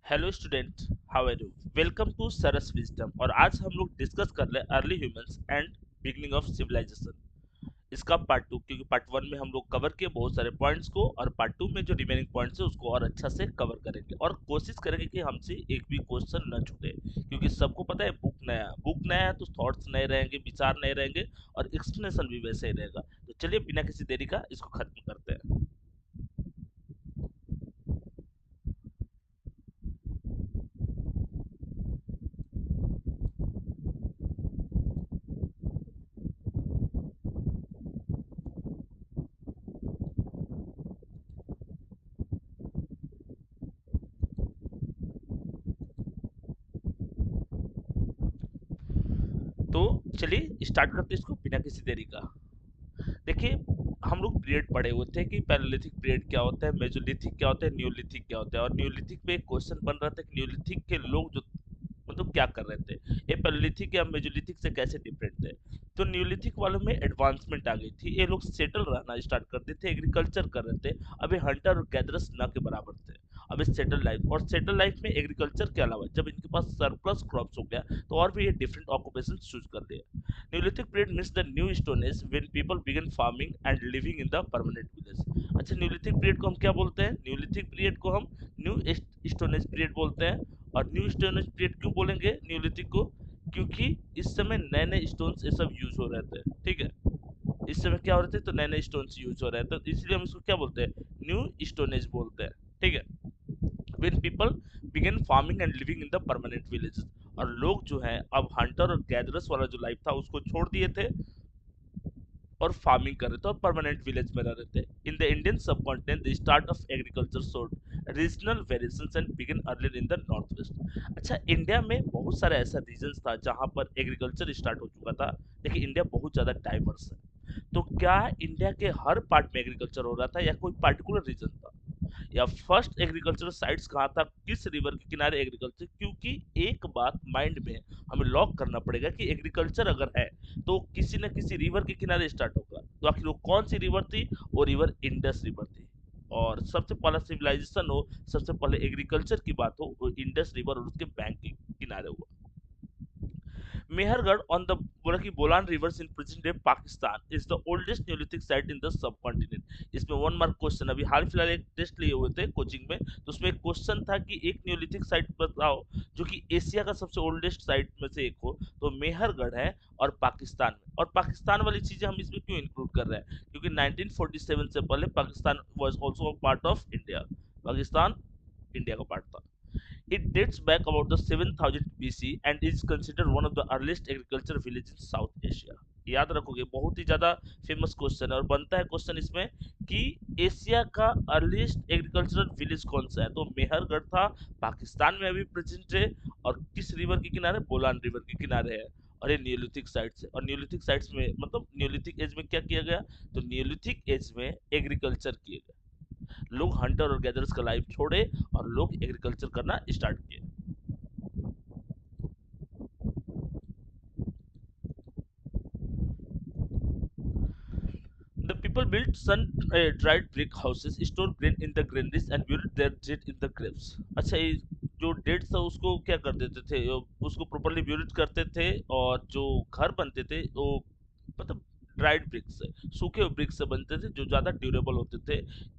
Hello student, how are you? Welcome to Saras Wisdom. और आज हम लोग डिस्कस कर रहे हैं early humans and beginning of civilisation. इसका पार्ट टू, क्योंकि पार्ट वन में हम लोग कवर किए बहुत सारे पॉइंट्स को, और पार्ट टू में जो रिमेनिंग पॉइंट्स है उसको और अच्छा से कवर करेंगे और कोशिश करेंगे कि हमसे एक भी क्वेश्चन न छूटे, क्योंकि सबको पता है बुक नया है तो थॉट्स नए रहेंगे, विचार नए रहेंगे और एक्सप्लेनेशन भी वैसे ही रहेगा। तो चलिए बिना किसी देरी का इसको खत्म करते हैं। तो चलिए स्टार्ट करते हैं इसको बिना किसी देरी का। देखिए, हम लोग पीरियड पढ़े हुए थे कि पैलेलिथिक पीरियड क्या होता है, मेसोलिथिक क्या होता है, न्यूलिथिक क्या होता है। और न्यूलिथिक पे एक क्वेश्चन बन रहा था कि न्यूलिथिक के लोग जो मतलब क्या कर रहे थे, ये पैलेलिथिक या मेसोलिथिक से कैसे डिफरेंट थे। तो न्यूलिथिक वालों में एडवांसमेंट आ गई थी, ये लोग सेटल रहना स्टार्ट कर देते थे, एग्रीकल्चर कर रहे थे। अब ये हंटर और गैदरर्स ना के बराबर थे। अब सेटल लाइफ, और सेटल लाइफ में एग्रीकल्चर के अलावा जब इनके पास सरप्लस क्रॉप्स हो गया तो और भी ये डिफरेंट ऑक्यूपेशन चूज कर लिए। Neolithic period means the new stone age when people begin farming and living in the permanent village। अच्छा, न्यूलिथिक पीरियड को हम क्या बोलते हैं? न्यूलिथिक पीरियड को हम न्यू स्टोन एज पीरियड बोलते हैं। और न्यू स्टोन एज पीरियड क्यों बोलेंगे न्यूलिथिक को? क्योंकि इस समय नए नए स्टोन्स ये सब यूज हो रहे थे, ठीक है। इस समय क्या हो रहे थे? तो नए नए स्टोन्स यूज हो रहे थे, तो इसलिए हम इसको क्या बोलते हैं? न्यू स्टोन एज बोलते हैं, ठीक है। when people begin farming and living in the permanent villages। और लोग जो हैं अब हंटर और गैदरर्स वाला जो लाइफ था उसको छोड़ दिए थे और फार्मिंग कर रहे थे और परमानेंट विलेज में रह रहे थे। In the Indian subcontinent the start of agriculture showed regional variations and begin earlier in the north west. अच्छा, इंडिया में बहुत सारे ऐसा रीजन्स था जहां पर एग्रीकल्चर स्टार्ट हो चुका था। देखिए, इंडिया बहुत ज्यादा डाइवर्स है, तो क्या इंडिया के हर पार्ट में एग्रीकल्चर हो रहा था या कोई पार्टिकुलर रीजन था? या फर्स्ट एग्रीकल्चरल साइट्स कहाँ था, किस रिवर के किनारे एग्रीकल्चर? क्योंकि एक बात माइंड में हमें लॉक करना पड़ेगा कि एग्रीकल्चर अगर है तो किसी न किसी रिवर के किनारे स्टार्ट होगा। तो आखिर वो कौन सी रिवर थी? वो रिवर इंडस रिवर थी। और सबसे पहला सिविलाइजेशन हो, सबसे पहले एग्रीकल्चर की बात हो, वो इंडस रिवर और उसके बैंक के किनारे हुआ। मेहरगढ़ ऑन द बोला कि Bolan reverse in present day Pakistan is the oldest Neolithic site in the subcontinent. इसमें वन मार्क क्वेश्चन, अभी हाल फिलहाल एक टेस्ट लिए हुए थे कोचिंग में, तो उसमें एक क्वेश्चन था कि एक न्यूलिथिक साइट बताओ जो कि एशिया का सबसे ओल्डेस्ट साइट में से एक हो। तो मेहरगढ़ है और पाकिस्तान में। और पाकिस्तान वाली चीजें हम इसमें क्यों इंक्लूड कर रहे हैं? क्योंकि 1947 से पहले Pakistan was also a part of India. Pakistan India का पार्ट था। It dates back about the 7000 BC and is considered one of the earliest agricultural villages in South Asia। याद रखोगे, बहुत ही ज्यादा फेमस क्वेश्चन है और बनता है क्वेश्चन इसमें कि एशिया का अर्लीस्ट एग्रीकल्चरल विलेज कौन सा है? तो मेहरगढ़ था, पाकिस्तान में अभी प्रेजेंट है। और किस रिवर के किनारे? बोलान रिवर के किनारे है। और ये न्यूलिथिक साइट्स है। और न्यूलिथिक साइट्स में मतलब न्यूलिथिक एज में क्या किया गया? तो न्यूलिथिक एज में एग्रीकल्चर किए गए। लोग हंटर और गैदर्स का लाइफ छोड़े और लोग एग्रीकल्चर करना स्टार्ट किए। The people built sun-dried brick houses, stored grain in the granaries, and buried their dead in the graves। अच्छा, ये जो डेट था उसको क्या कर देते थे? उसको प्रॉपरली ब्यूरिड करते थे। और जो घर बनते थे वो मतलब ड्राइड ब्रिक्स से, सूखे हुए ब्रिक्स से बनते थे जो ज्यादा ड्यूरेबल होते थे।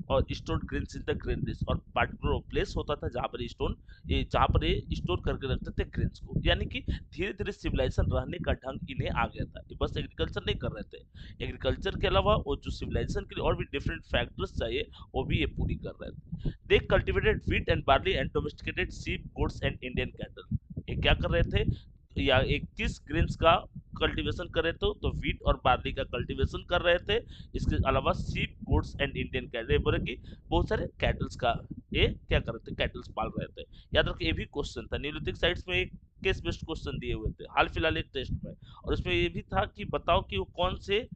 और store grains in the granaries, और पार्टिकुलर प्लेस होता था जहाँ पर ये स्टोर करके रखते थे ग्रेन्स को। यानी कि धीरे धीरे सिविलाइजेशन रहने का ढंग इन्हें आ गया था, ये बस एग्रीकल्चर नहीं कर रहे थे। एग्रीकल्चर के अलावा वो जो सिविलाइजेशन के लिए और भी डिफरेंट फैक्टर्स चाहिए वो भी ये पूरी कर रहे थे। They cultivated wheat and barley and domesticated sheep, goats and Indian cattle. ये क्या कर रहे थे? या एक किस ग्रेन्स का कल्टीवेशन कर रहे थे? तो व्हीट और बार्ली का कल्टीवेशन कर रहे थे। इसके अलावा sheep, goats and Indian cattle, बोले कि बहुत सारे कैटल्स का ये क्या कर रहे थे? कैटल्स पाल रहे थे। याद रखो, ये भी क्वेश्चन था न्यूलिथिक साइट्स में, एक केस बेस्ड क्वेश्चन दिए हुए थे हाल फिलहाल एक टेस्ट में। और उसमें ये भी था कि बताओ कि वो कौन से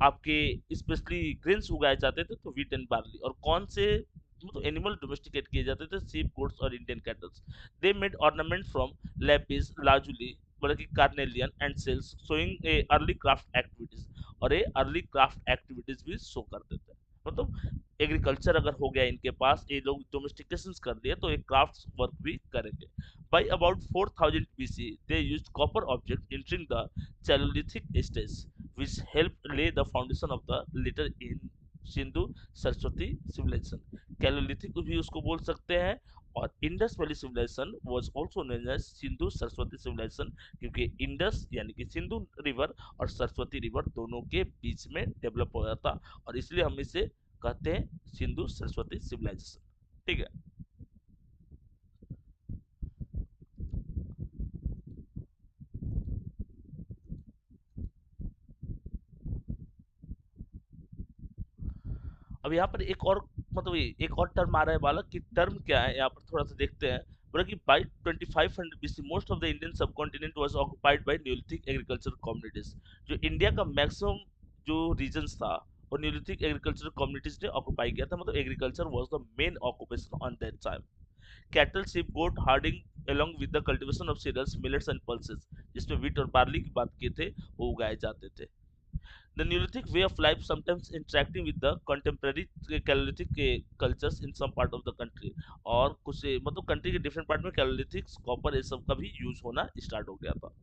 आपके स्पेशली ग्रेन्स उगाए जाते थे, तो व्हीट एंड बार्ली। और कौन से मतलब एनिमल डोमेस्टिकेट किए जाते थे? शीप, गोट्स और Indian cattles. They made ornament from lapis lazuli, मतलब कि carnelian and shells, showing a early craft activities. और ये अर्ली क्राफ्ट एक्टिविटीज भी शो करते थे। मतलब एग्रीकल्चर अगर हो गया इनके पास, ये लोग डोमेस्टिकेशन कर लिए तो एक क्राफ्ट वर्क भी करेंगे। By about 4000 BC, they used copper objects entering the Chalcolithic stage, which helped lay the foundation of the later in Sindhu Saraswati civilization. Chalcolithic भी उसको बोल सकते हैं। और Indus valley civilization was also known as Sindhu Saraswati civilization, क्योंकि Indus यानी कि Sindhu river और सरस्वती रिवर दोनों के बीच में डेवलप हो जाता, और इसलिए हम इसे कहते हैं सिंधु सरस्वती सिविलाइजेशन। ठीक है। अब यहाँ पर एक और, मतलब एक और टर्म आ रहा है बालक की, टर्म क्या है यहाँ पर थोड़ा सा देखते हैं। बोला कि by 2500 BC most of the Indian subcontinent was occupied by neolithic agricultural communities. जो इंडिया का मैक्सिमम जो रीजन्स था वो न्यूलिथिक एग्रीकल्चरल कम्युनिटीज ने ऑक्युपाई किया था, मतलब agriculture was the main occupation on that time. Cattle sheep goat herding along with the cultivation of cereals, millets and pulses, जिसमें wheat और barley की बात किए थे, वो उगाए जाते थे। The Neolithic way of life sometimes interacting with the contemporary Paleolithic cultures in some part of the country। और कुछ मतलब कंट्री के डिफरेंट पार्ट में कैलोलिथिक कॉपर ये सब का भी यूज होना स्टार्ट हो गया था।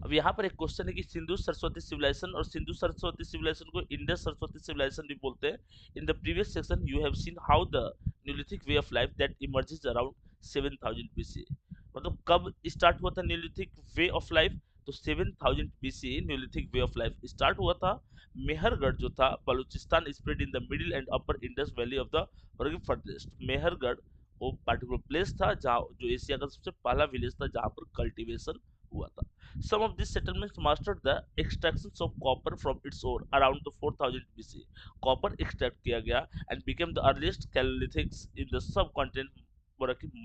अब यहाँ पर एक क्वेश्चन है कि सिंधु सरस्वती सिविलाइजेशन और सिंधु सरस्वती सिविलाइजेशन को इंडस सरस्वती सिविलाइजेशन भी बोलते हैं। In the previous section you have seen how the Neolithic way of life that emerges around 7000 BC। मतलब कब स्टार्ट हुआ था न्यूलिथिक वे ऑफ लाइफ? तो 7000 BC Neolithic way of life start हुआ था। मेहरगढ़ जो था Balochistan spread in the middle and upper Indus valley of the farthest. Mehrgarh वो पार्टिकुलर प्लेस था जहाँ, जो एशिया का सबसे पहला विलेज था जहाँ पर कल्टीवेशन हुआ था। Some of these settlements mastered the extractions of copper from its ore around the 4000 BC। Copper extract किया गया and became the earliest Paleolithics in the subcontinent,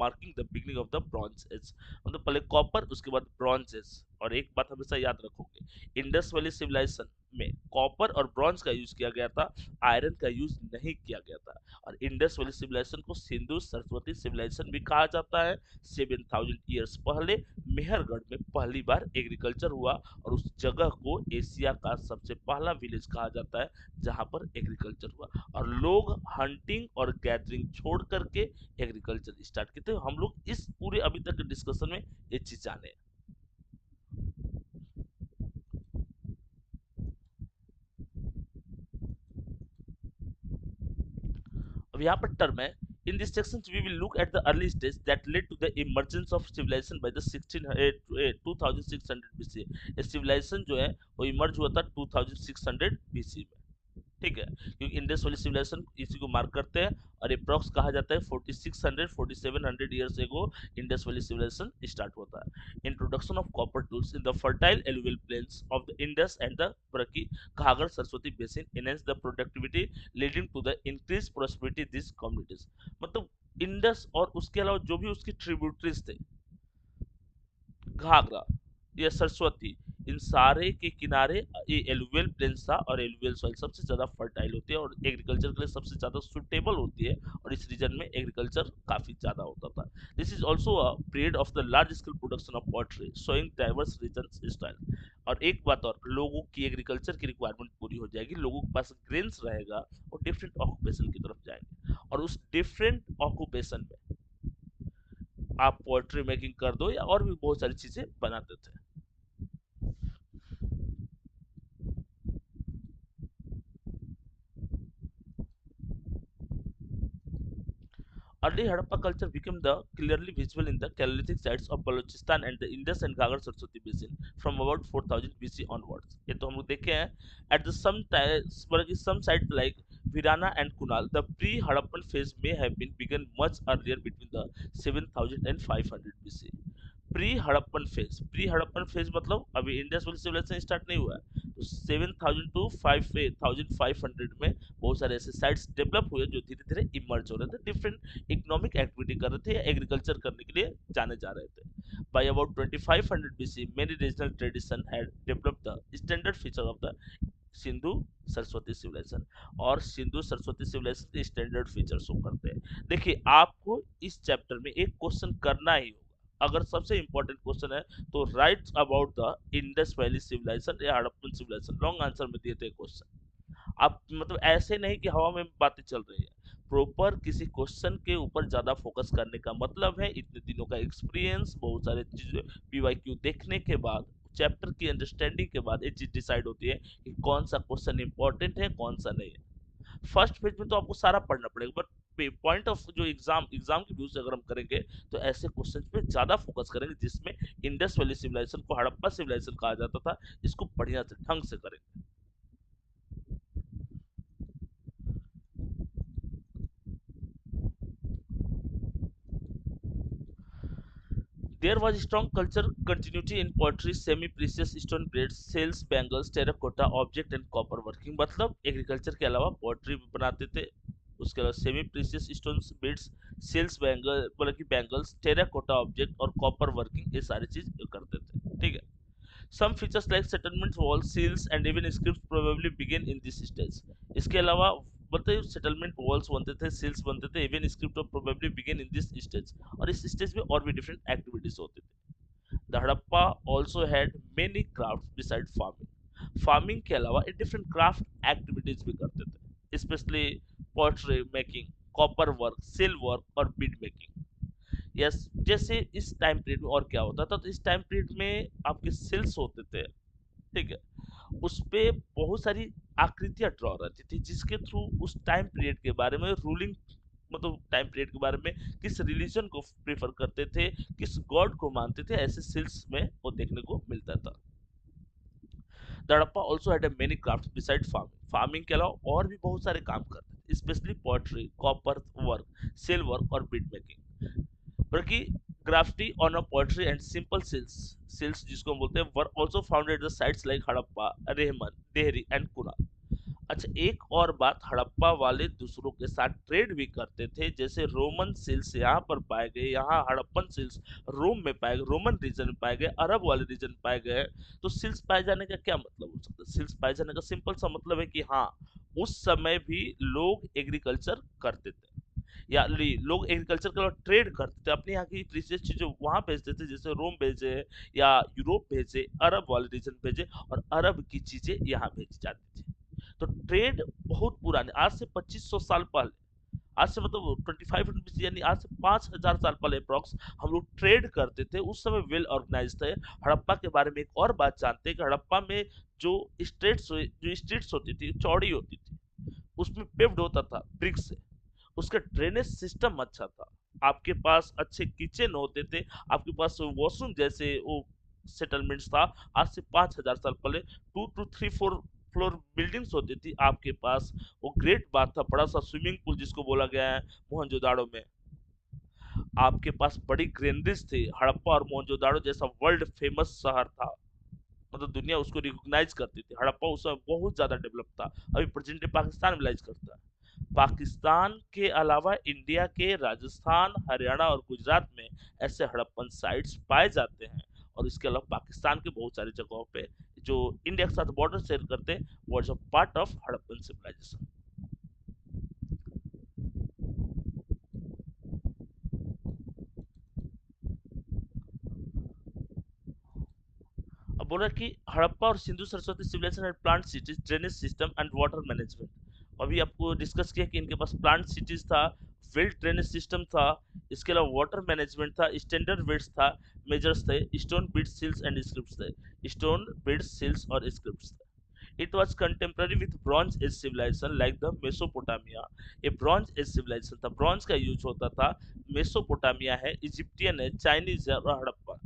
marking the beginning of the Bronze Age। मतलब पहले copper, उसके बाद bronze age. और एक बात हमेशा याद रखोगे, इंडस वैली सिविलाइजेशन में कॉपर और ब्रॉन्ज का यूज किया गया था, आयरन का यूज नहीं किया गया था। और इंडस वैली सिविलाइजेशन को सिंधु सरस्वती सिविलाइजेशन भी कहा जाता है। 7000 ईयर्स पहले मेहरगढ़ में पहली बार एग्रीकल्चर हुआ, और उस जगह को एशिया का सबसे पहला विलेज कहा जाता है जहां पर एग्रीकल्चर हुआ। और लोग हंटिंग और गैदरिंग छोड़ करके एग्रीकल्चर स्टार्ट किए थे। हम लोग इस पूरे अभी तक के डिस्कशन में ये चीज जाने। अब यहाँ पर टर्म है, in this section we will look at the early stage that led to the emergence of civilization by the 2600 BC। ये civilization जो है वो इमर्ज हुआ था 2600 BC में। ठीक है, क्योंकि इंडस वैली सिविलाइजेशन इसी को मार्क करते हैं। और अप्रॉक्स कहा जाता है 4600 4700 years ago Indus valley civilisation start होता है। Introduction of copper tools in the fertile alluvial plains of the Indus and the Ghaggar Saraswati basin enhance the productivity leading to the increase prosperity this communities. मतलब इंडस और उसके अलावा जो भी उसकी ट्रिब्यूटरीज थे, घाघरा या सरस्वती, इन सारे के किनारे ये एलुवियल प्लेन्स था। और एलुवियल सॉइल सबसे ज्यादा फर्टाइल होती है और एग्रीकल्चर के लिए सबसे ज्यादा सुटेबल होती है, और इस रीजन में एग्रीकल्चर काफी ज्यादा होता था। This is also a period of the large scale production of pottery showing diverse region style. और एक बात और, लोगों की एग्रीकल्चर की रिक्वायरमेंट पूरी हो जाएगी, लोगों के पास ग्रेन्स रहेगा, और डिफरेंट ऑक्यूपेशन की तरफ जाएंगे, और उस डिफरेंट ऑक्यूपेशन में आप पोएट्री मेकिंग कर दो या और भी बहुत सारी चीजें बनाते थे। Early Harappa culture became the clearly visible in the Paleolithic sites of Balochistan and the Indus and Gagar Saraswati basin from about 4000 BC onwards। ये तो हम लोग देखे हैं। At the some sites like Virana and Kunal, the pre-Harappan phase may have been begun much earlier between the 7000 and 500 BC। Pre Harappan phase मतलब अभी Indus valley civilisation start नहीं हुआ है, तो 7000 टू 5500 में बहुत सारे ऐसे साइट्स डेवलप हुए जो धीरे धीरे इमर्ज हो रहे थे, डिफरेंट इकोनॉमिक एक्टिविटी कर रहे थे या एग्रीकल्चर करने के लिए जाने जा रहे थे। By about 2500 BC many regional tradition had developed the standard feature of the Sindhu Saraswati civilisation. और सिंधु सरस्वती सिविलाइजेशन के स्टैंडर्ड फीचर शो करते हैं। देखिए आपको इस चैप्टर में एक क्वेश्चन करना ही होगा, अगर सबसे इंपॉर्टेंट क्वेश्चन है तो write about the Indus valley civilisation या हड़प्पन सिविलाइजेशन, लॉन्ग आंसर में दिए थे क्वेश्चन। आप मतलब ऐसे नहीं कि हवा में बातें चल रही है, प्रॉपर किसी क्वेश्चन के ऊपर ज्यादा फोकस करने का मतलब है इतने दिनों का एक्सपीरियंस, बहुत सारे चीजें पीवाईक्यू देखने के बाद, चैप्टर की अंडरस्टैंडिंग के बाद ये चीज डिसाइड होती है कि कौन सा क्वेश्चन इंपॉर्टेंट है कौन सा नहीं है। फर्स्ट फेज में तो आपको सारा पढ़ना पड़ेगा, बट पॉइंट ऑफ जो एग्जाम के व्यू से अगर हम करेंगे तो ऐसे क्वेश्चन पे ज्यादा फोकस करेंगे जिसमें इंडस वैली सिविलाइजेशन को हड़प्पा सिविलाइजेशन कहा जाता था, इसको बढ़िया से ढंग से करेंगे। There was strong cultural continuity in pottery, semi-precious stone beads, shells, bangles, terracotta object and copper working। मतलब एग्रीकल्चर के अलावा पोट्री भी बनाते थे, उसके अलावा semi precious stone beads, shells bangle मतलब कि बैंगल्स, टेराकोटा ऑब्जेक्ट और कॉपर वर्किंग, ये सारी चीज करते थे। ठीक है। Some features like settlement walls, seals and even scripts probably begin in this stage। इसके अलावा मतलब सेटलमेंट वॉल्स बनते थे, सील्स बनते थे, even script probably begin in this stage, और इस स्टेज में और भी डिफरेंट एक्टिविटीज होती थी। The Harappa also had many craft beside farming. Farming के अलावा ये डिफरेंट क्राफ्ट एक्टिविटीज भी करते थे, specially pottery making, copper work, सिल वर्क और बीड मेकिंग। यस, जैसे इस टाइम पीरियड में और क्या होता था, तो इस टाइम पीरियड में आपके सिल्स होते थे। ठीक है। उस पे बहुत सारी आकृतियां ड्रॉ रहती थी जिसके थ्रू उस टाइम पीरियड के बारे में रूलिंग मतलब टाइम पीरियड के बारे में किस रिलीजन को प्रेफर करते थे, किस गॉड को मानते थे, ऐसे सिल्स में वो देखने को मिलता था। The Harappa also had many craft beside farming. Farming के अलावा और भी बहुत सारे काम करते थे, specially pottery, copper work, shell work और बीड मेकिंग। बल्कि graffiti on a poetry and simple seals, seals जिसको हम बोलते हैं, were also found at the sites like Harappa, Rehman, Dheri and Kuna. अच्छा, एक और बात, हड़प्पा वाले दूसरों के साथ ट्रेड भी करते थे, जैसे रोमन सिल्स यहाँ पर पाए गए, यहाँ हड़प्पन सिल्स रोम में पाए गए, रोमन रीजन में पाए गए, अरब वाले रीजन में पाए गए। तो सिल्स पाए जाने का क्या मतलब हो सकता है? सिल्स पाए जाने का सिंपल सा मतलब है कि हाँ, उस समय भी लोग एग्रीकल्चर करते थे, या लोग एग्रीकल्चर का ट्रेड करते थे, अपने यहाँ की प्रीशियस चीजें वहां भेजते थे, जैसे रोम भेजे या यूरोप भेजे, अरब वाले रीजन भेजे, और अरब की चीजें यहाँ भेजी जाती थी। तो ट्रेड बहुत पुराने, आज से 2500 साल पहले, आज से मतलब 2500 यानी आज से 5000 साल पहले अप्रॉक्स हम लोग ट्रेड करते थे, उस समय वेल ऑर्गेनाइज थे। हड़प्पा के बारे में एक और बात जानते हैं कि हड़प्पा में जो स्ट्रीट्स होती थी चौड़ी होती थी, उसमें पेव्ड होता था ब्रिक से, उसका ड्रेनेज सिस्टम अच्छा था, आपके पास अच्छे किचन होते थे, आपके पास वॉशरूम जैसे वो सेटलमेंट्स था। आज से 5000 साल पहले 2 to 3 4 फ्लोर बिल्डिंग्स होती थी आपके पास, वो ग्रेट बात था, बड़ा सा स्विमिंग पूल जिसको बोला गया है मोहनजोदाड़ो में, आपके पास बड़ी ग्रेनरीज थी। हड़प्पा और मोहनजोदाड़ो जैसा वर्ल्ड फेमस शहर था, मतलब दुनिया उसको रिकॉग्नाइज करती थी। हड़प्पा उस समय बहुत ज्यादा डेवलप था, अभी प्रेजेंट डे पाकिस्तान रिलाइज करता है। पाकिस्तान के अलावा इंडिया के राजस्थान, हरियाणा और गुजरात में ऐसे हड़प्पन साइट्स पाए जाते हैं, और इसके अलावा पाकिस्तान के बहुत सारी जगहों पे जो इंडिया के साथ बॉर्डर शेयर करते हैं, वो पार्ट ऑफ हड़प्पन सिविलाइजेशन। अब बोला कि हड़प्पा और Sindhu Saraswati civilisation and planned cities, drainage system and water management. अभी आपको डिस्कस किया कि इनके पास प्लांट सिटीज था, वेल ड्रेनेज सिस्टम था, इसके अलावा वाटर मैनेजमेंट था, स्टैंडर्ड वेट्स था, मेजर्स थे, stone beads, seals and scripts थे, स्टोन बीड्स, सील्स और स्क्रिप्ट्स थे। It was contemporary with Bronze Age civilization like the Mesopotamia। ये Bronze Age civilization था, ब्रॉन्ज का यूज होता था। मेसोपोटामिया है, इजिप्टियन है, चाइनीज है और हड़प्पा।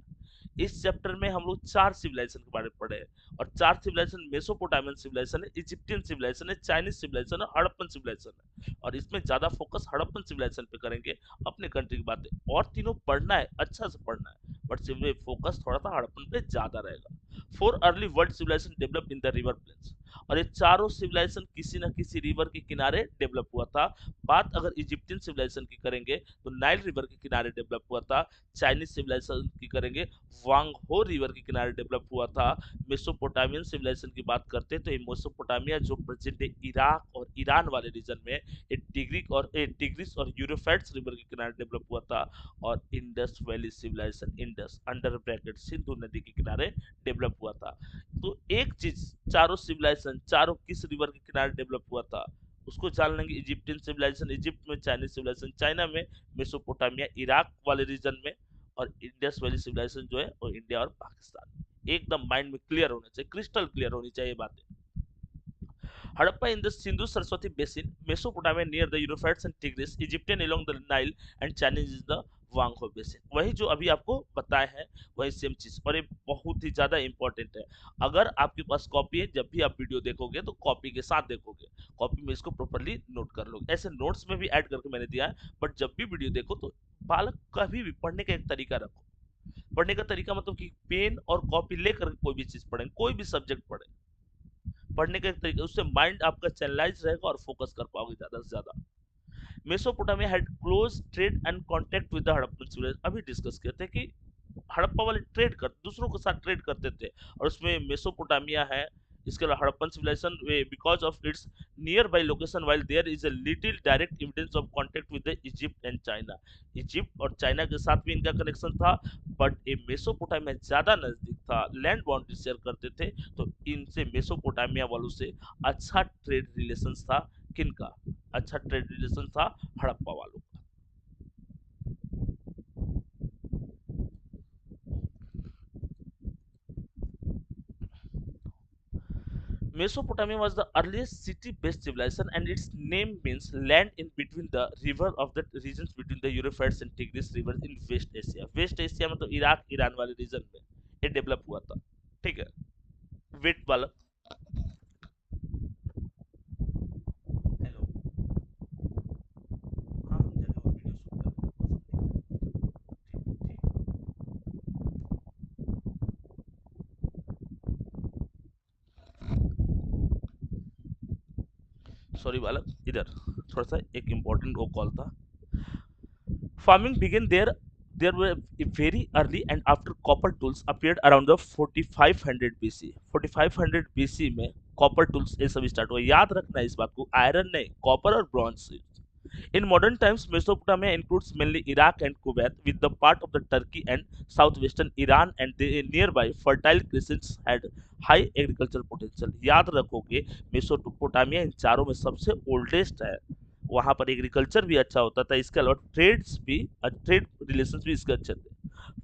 इस चैप्टर में हम लोग चार सिविलाइजेशन के बारे में पढ़े हैं, और चार सिविलाइजेशन मेसोपोटामियन सिविलाइजेशन है, इजिप्टियन सिविलाइजेशन है, चाइनीज सिविलाइजेशन है, हड़प्पन सिविलाइजेशन है, और इसमें ज्यादा फोकस हड़प्पन सिविलाइजेशन पे करेंगे। अपने कंट्री की बातें और तीनों पढ़ना है, अच्छा से पढ़ना है, बट सिर्फ फोकस थोड़ा सा हड़प्पन पे ज्यादा रहेगा। Four early world civilisation develop in the river plains. और ये चारों सिविलाइजेशन किसी न किसी रिवर के किनारे डेवलप हुआ था। बात अगर इजिप्टियन सिविलाइजेशन की करेंगे तो नाइल रिवर के किनारे डेवलप हुआ था। चाइनीज सिविलाइजेशन की करेंगे, वांग हो रिवर के किनारे डेवलप हुआ था। मेसोपोटामियन सिविलाइजेशन की बात करते हैं तो ये मेसोपोटामिया जो प्रेजेंट डे इराक और ईरान वाले रीजन में टिग्रिस और यूरोफ्रेट्स रिवर के किनारे डेवलप हुआ था। और Indus valley civilisation, Indus under bracket Sindhu नदी के किनारे डेवलप हुआ था। तो एक चीज, चारों सिविलाइजेशन चारों किस रिवर के किनारे डेवलप हुआ था उसको जान लेंगे। इजिप्टियन सिविलाइजेशन इजिप्ट में, चाइनीज सिविलाइजेशन चाइना में, मेसोपोटामिया इराक वाले रीजन में, और इंडस वैली सिविलाइजेशन जो है वो इंडिया और पाकिस्तान में। एकदम माइंड में क्लियर होना चाहिए, क्रिस्टल क्लियर होनी चाहिए बातें। Harappa in the Sindhu Saraswati basin, Mesopotamia near the Euphrates and Tigris, Egyptian along the Nile and Chinese is the Hwang Ho basin. वही जो अभी आपको बताए हैं वही सेम चीज, और ये बहुत ही ज्यादा इंपॉर्टेंट है। अगर आपके पास कॉपी है, जब भी आप वीडियो देखोगे तो कॉपी के साथ देखोगे, कॉपी में इसको प्रॉपर्ली नोट कर लोगे। ऐसे नोट्स में भी ऐड करके मैंने दिया है, बट जब भी वीडियो देखो तो बालक कभी भी पढ़ने का एक तरीका रखो। पढ़ने का तरीका मतलब कि पेन और कॉपी लेकर कोई भी चीज पढ़ें, कोई भी सब्जेक्ट पढ़े, पढ़ने का एक तरीका, उससे माइंड आपका चैनलाइज रहेगा और फोकस कर पाओगे ज्यादा से ज्यादा। Mesopotamia had close trade and contact with the Harappan civilisation. अभी डिस्कस करते हैं कि हड़प्पा वाले ट्रेड कर दूसरों के साथ ट्रेड करते थे, और उसमें मेसोपोटामिया है। इसके अलावा Harappan civilisation because of its nearby location, while there is a little direct evidence of contact with the Egypt and China. Egypt और चाइना के साथ भी इनका कनेक्शन था, बट ये मेसोपोटामिया ज्यादा नजदीक था, लैंड बाउंड्री शेयर करते थे, तो इनसे मेसोपोटामिया वालों से अच्छा ट्रेड रिलेशन था। किनका अच्छा ट्रेड रिलेशन था? हड़प्पा वालों का। Mesopotamia was the earliest city-based civilization, and its name means land in between the river of the regions between the Euphrates and Tigris rivers in West Asia. West Asia मतलब Iraq Iran वाले region में ये develop हुआ था। ठीक है, wait वाला। Hello, हाँ हम जाके वो वीडियो शूट करें। सॉरी बालक, इधर थोड़ा सा एक इम्पोर्टेंट वो कॉल था। Farming began there. There were very early and after copper tools appeared around the 4500 BC. 4500 BC में कॉपर टूल्स ये सब स्टार्ट हुआ। याद रखना इस बात को, आयरन नहीं, कॉपर और bronze. In modern times, Mesopotamia includes mainly Iraq and Kuwait, with the part of the Turkey and southwestern Iran and the nearby fertile crescents had high agricultural potential. याद रखोगे, मेसोपोटामिया इन चारों में सबसे oldest है। वहां पर agriculture भी अच्छा होता था, इसके अलावा ट्रेड रिलेशंस भी इसके अच्छे थे।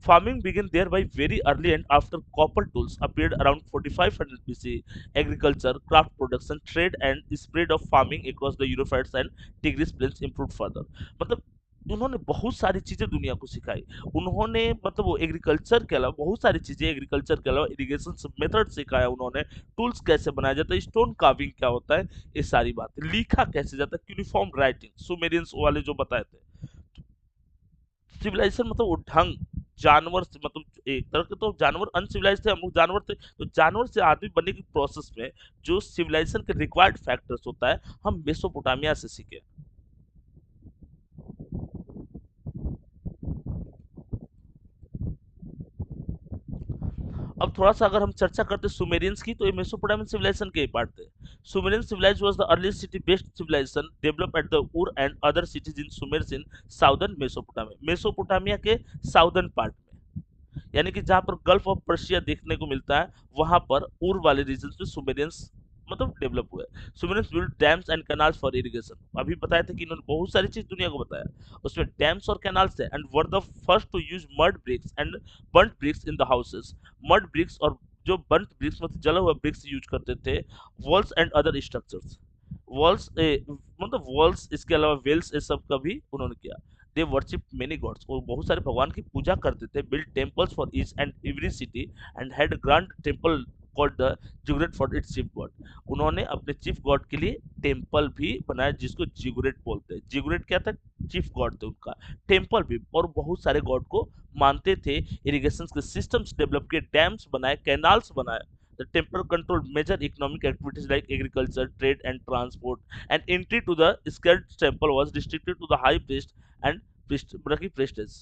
Farming began there by very early and after copper tools appeared around 4500 BC. Agriculture, craft production, trade and spread of farming across the Euphrates and Tigris plains improve further. मतलब उन्होंने बहुत सारी चीजें दुनिया को सिखाई। उन्होंने मतलब वो एग्रीकल्चर के अलावा बहुत सारी चीजें, एग्रीकल्चर के अलावा इरिगेशन मेथड सिखाया उन्होंने, टूल्स कैसे बनाया जाता है, स्टोन कार्विंग क्या होता है, ये सारी बातें, लिखा कैसे जाता है, यूनिफॉर्म राइटिंग, सुमेरियंस वाले जो बताए थे। सिविलाइजेशन मतलब वो ढंग, जानवर से मतलब एक तरह के तो जानवर अनसिविलाइज थे, हम लोग जानवर थे, तो जानवर से आदमी बनने की प्रोसेस में जो सिविलाइजेशन के रिक्वायर्ड फैक्टर्स होता है, हम मेसोपोटामिया से सीखे। अब थोड़ा सा अगर हम चर्चा करते सुमेरियंस की, तो ये मेसोपोटामियन सिविलाइजेशन के ही पार्ट थे। Sumerian civilization was the earliest city based civilization develop at the Ur and other cities in Sumers in southern Mesopotamia, Mesopotamia के साउदर्न पार्ट में, यानी कि जहां पर गल्फ ऑफ पर्शिया देखने को मिलता है, वहां पर उर वाले रीजन में सुमेरियंस मतलब डेवलप हुए। Sumerians build dams and canals for irrigation. अभी बताया था कि इन्होंने बहुत सारी चीज दुनिया को बताया, उसमें डैम्स और कैनाल्स है। And were the first to use mud bricks and burnt bricks in the houses. Mud bricks और जो बर्न्ट ब्रिक्स मतलब जला हुआ ब्रिक्स यूज करते थे। Walls and other structures, walls मतलब वॉल्स, इसके अलावा वेल्स, ये सब का भी उन्होंने किया। दे वर्शिप मेनी गॉड्स, वो बहुत सारे भगवान की पूजा करते थे। Build temples for each and every city and had grand temple called the ziggurat for its chief god. उन्होंने अपने चीफ गॉड के लिए टेम्पल भी बनाया, जिसको जिगुरेट बोलते हैं। जिगुरेट क्या था? चीफ गॉड थे उनका। टेम्पल भी, और बहुत सारे गॉड को मानते थे। इरिगेशन के सिस्टम्स डेवलप किए, डैम्स बनाए, कैनाल्स बनाए, The temple controlled major economic activities like agriculture, trade, and transport. And entry to the sacred temple was restricted to the high priest and priestess.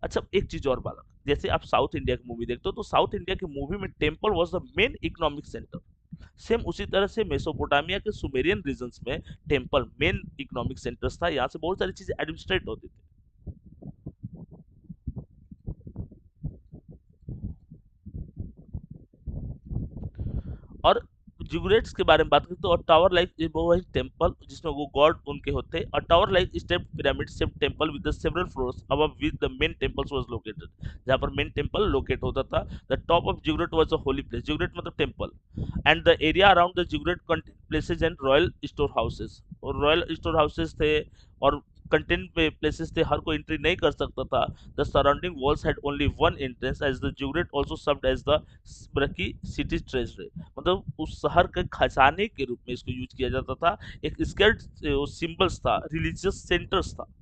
अच्छा, एक चीज और बात, जैसे आप साउथ इंडिया की मूवी देखते हो तो साउथ इंडिया की मूवी में temple was the main economic centre. Same उसी तरह से मेसोपोटामिया के सुमेरियन रीजन्स में टेम्पल मेन इकोनॉमिक सेंटर्स था, यहाँ से बहुत सारी चीजें एडमिनिस्ट्रेट होती थी। और जिगुरेट्स के बारे में बात करें तो टावर लाइक वो है टेंपल जिसमें वो गॉड उनके होते हैं। A tower like step pyramid shape temple with the several floors above which the main temples was located, जहां पर मेन टेंपल लोकेट होता था। The top of ziggurat was a holy place, ziggurat मतलब temple, and the area around the ziggurat contain places and royal store houses, और royal store houses थे और content places थे, हर कोई एंट्री नहीं कर सकता था। The surrounding walls had only one entrance as the ziggurat also served as the ब्रकी सिटी ट्रेजरी, मतलब उस शहर के खजाने के रूप में इसको यूज किया जाता था। एक स्केल्ड सिंबल्स था, रिलीजियस सेंटर्स था।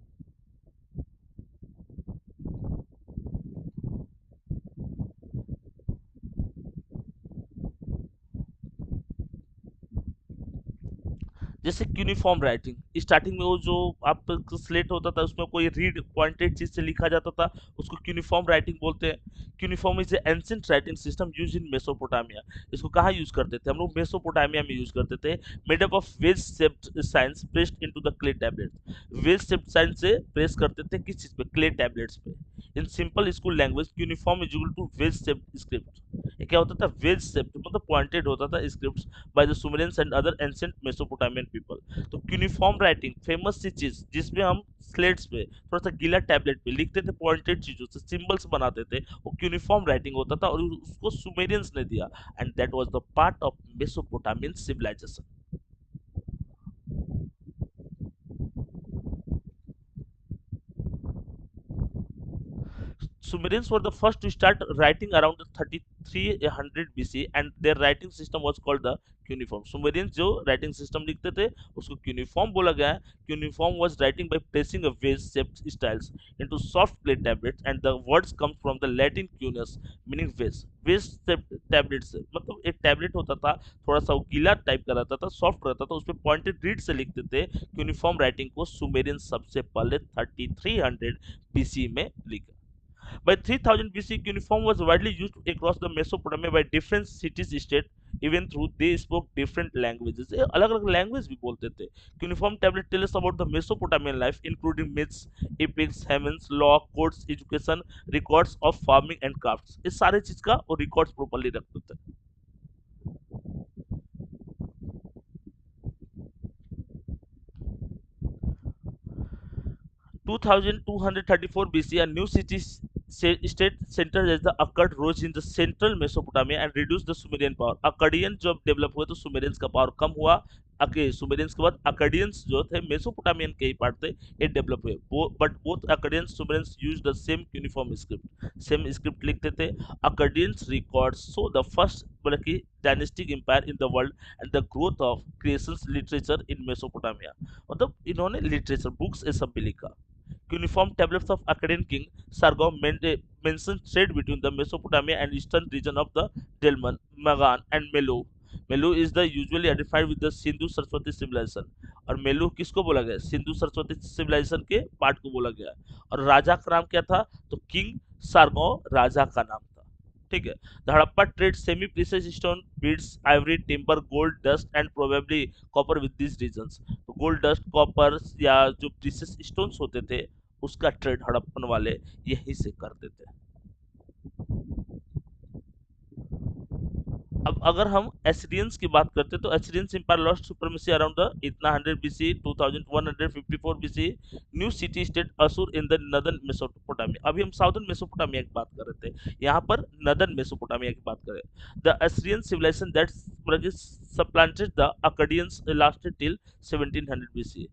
जैसे यूनिफॉर्म राइटिंग, स्टार्टिंग में वो जो आप स्लेट होता था उसमें कोई रीड पॉइंटेड चीज से लिखा जाता था, उसको यूनिफॉर्म राइटिंग बोलते हैं। Uniform is ancient writing system use in Mesopotamia. इसको कहाँ यूज करते थे हम लोग? मेसोपोटामिया में यूज करते थे। Made up of wedge shaped signs pressed into the clay tablet, wedge shaped signs से प्रेस करते थे किस चीज पे? क्ले टैबलेट्स पे। In simple school language cuneiform is equal to wedge shaped script. ये क्या होता था? वेज शेप्ड मतलब पॉइंटेड होता था script by the Sumerians and other ancient Mesopotamian people। तो क्यूनिफॉर्म राइटिंग फेमस सी चीज जिसमें हम स्लेट्स पे थोड़ा सा गीला टैबलेट पे लिखते थे, पॉइंटेड चीजों से सिंबल्स बनाते थे, वो क्यूनिफॉर्म राइटिंग होता था और उसको सुमेरियंस ने दिया, and that was the part of Mesopotamian civilisation. Sumerians were the first to start writing around 3300 BC, and their writing system was called the cuneiform। Sumerians जो writing system लिखते थे उसको cuneiform बोला गया है। Cuneiform was writing by pressing a vase-shaped styles into soft clay tablets, and the words come from the Latin cuneius meaning vase। Vase-shaped tablets मतलब एक tablet होता था, थोड़ा सा वो गीला टाइप का रहता था, सॉफ्ट रहता था, उस पर पॉइंटेड रीड से लिखते थे। क्यूनिफॉर्म राइटिंग को सुमेरियन सबसे पहले 3300 BC में लिखा। By 3000 BC, cuneiform was widely used across the Mesopotamia by different cities state, even though they spoke different languages। ये अलग-अलग लैंग्वेज भी बोलते थे। Cuneiform tablet tell us about the Mesopotamian life, including myths, epics, hymns, law, codes, education, records of farming and crafts। इस सारे चीज का वो रिकॉर्ड्स प्रॉपर्ली रखते थे। 2234 BC, a new city state center as the Akkad rose in the central Mesopotamia and reduced the Sumerian power। Akkadian जब develop हुए तो सुमेरियंस का पावर कम हुआ। सुमेरियंस के बाद अकडियंस जो थे मेसोपोटामियन के ही पार्ट थे, ये डेवलप हुए। But both Akkadians Sumerians use the same uniform script, same script लिखते थे। Akkadians records so the first बल्कि dynastic empire in the world and the growth of creations literature in Mesopotamia, मतलब इन्होंने literature books ये सब भी लिखा। Cuneiform tablets of Akkadian king Sargon mention trade between the Mesopotamia and eastern region of the Delman, Magan, and Melu। Meluhha is the usually identified with the Sindhu Saraswati civilisation. और मेलू किसको बोला गया? सिंधु सरस्वती सिविलाइजेशन के पार्ट को बोला गया। और राजा का नाम क्या था? तो किंग सारगो राजा का नाम था। ठीक है। The Harappa trade semi precious stone, beads, ivory, timber, gold, dust and probably copper with this regions. तो गोल्ड, डस्ट, कॉपर या जो प्रीशियस स्टोन्स होते थे उसका ट्रेड हड़प्पन वाले यहीं से करते थे। अब अगर हम एसिडियंस की बात करते हैं तो Akkadians empire lost supremacy around the इतना 100 BC 2154 BC. New city state Assur in the northern Mesopotamia. अभी हम साउदर्न मेसोपोटामिया की बात कर रहे थे, यहाँ पर नदर्न मेसोपोटामिया की बात करें। The Assyrian civilization that supplanted the Akkadians lasted till 1700 BC.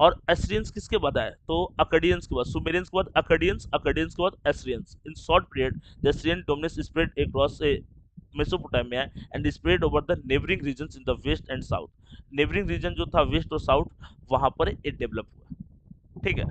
और एसिडियंस किसके बाद आए? तो अकडियंस के बाद, सुमेरियंस के बाद अकडियंस, अकडियंस के बाद Akkadians. In short period the Akkadian dominance spread across a Mesopotamia and spread over the neighbouring regions in the west and south. Neighbouring region जो था वेस्ट और साउथ, वहां पर ये डेवलप हुआ। ठीक है।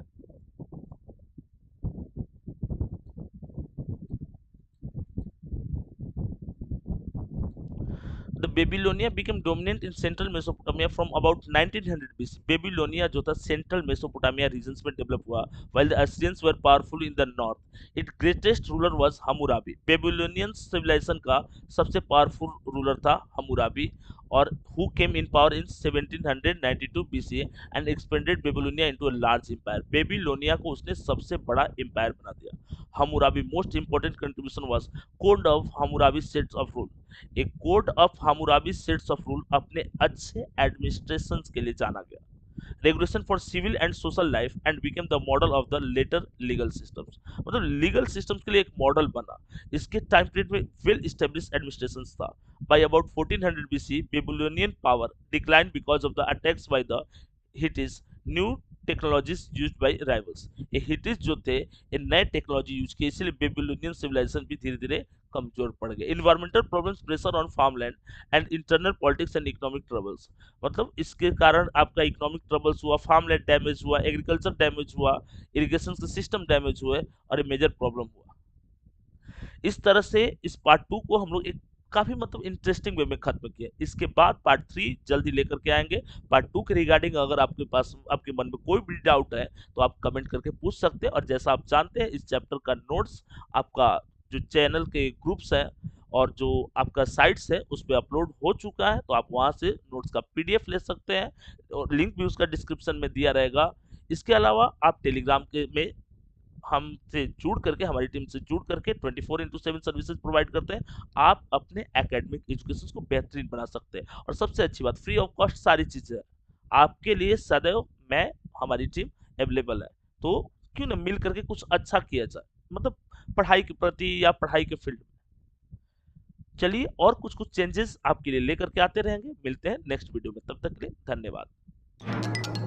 The Babylonia became dominant in central Mesopotamia from about 1900 BC. Babylonia जो था central Mesopotamia regions में develop हुआ, while the Assyrians were powerful in the north. Its greatest ruler was Hammurabi. Babylonian civilization का सबसे powerful ruler था Hammurabi, और who came in power in 1792 BC and expanded Babylonia into a large empire. Babylonia को उसने सबसे बड़ा empire बना दिया. Hammurabi most important contribution was Code of Hammurabi sets of rule. एक code of Hammurabi sets of rule अपने अच्छे administration के लिए जाना गया, regulation for civil and social life, and became the model of the later legal systems. मतलब legal systems के लिए एक मॉडल बना। इसके टाइम पीरियड में वेल स्टेब्लिश एडमिनिस्ट्रेशन था। By about 1400 BC Babylonian power decline because of the attacks by the Hittites, new technologies used by rivals. ये Hittites जो थे ये नए टेक्नोलॉजी यूज किए, इसलिए बेबीलोनियन सिविलाइजेशन भी धीरे धीरे कमजोर पड़ गए। Environmental problems, pressure on farmland and internal politics and economic troubles. मतलब इसके कारण आपका इकोनॉमिक ट्रबल्स हुआ, फार्मलैंड डैमेज हुआ, एग्रीकल्चर डैमेज हुआ, इरिगेशन के सिस्टम डैमेज हुए, और ये मेजर प्रॉब्लम हुआ। इस तरह से इस पार्ट 2 को हम लोग एक काफी मतलब इंटरेस्टिंग वे में खत्म किया। इसके बाद पार्ट 3 जल्दी लेकर के आएंगे। पार्ट 2 के रिगार्डिंग अगर आपके पास, आपके मन में कोई भी डाउट है तो आप कमेंट करके पूछ सकते हैं। और जैसा आप जानते हैं इस चैप्टर का नोट्स आपका जो चैनल के ग्रुप्स हैं और जो आपका साइट्स है उस पर अपलोड हो चुका है, तो आप वहां से नोट्स का पीडीएफ ले सकते हैं, और लिंक भी उसका डिस्क्रिप्शन में दिया रहेगा। इसके अलावा आप टेलीग्राम के में हमसे जुड़ करके, हमारी टीम से जुड़ करके 24/7 सर्विसेज प्रोवाइड करते हैं। आप अपने एकेडमिक एजुकेशन को बेहतरीन बना सकते हैं, और सबसे अच्छी बात, फ्री ऑफ कॉस्ट सारी चीजें आपके लिए सदैव मैं, हमारी टीम अवेलेबल है। तो क्यों ना मिल करके कुछ अच्छा किया जाए, मतलब पढ़ाई के प्रति या पढ़ाई के फील्ड में। चलिए, और कुछ कुछ चेंजेस आपके लिए लेकर के आते रहेंगे। मिलते हैं नेक्स्ट वीडियो में, तब तक के लिए धन्यवाद।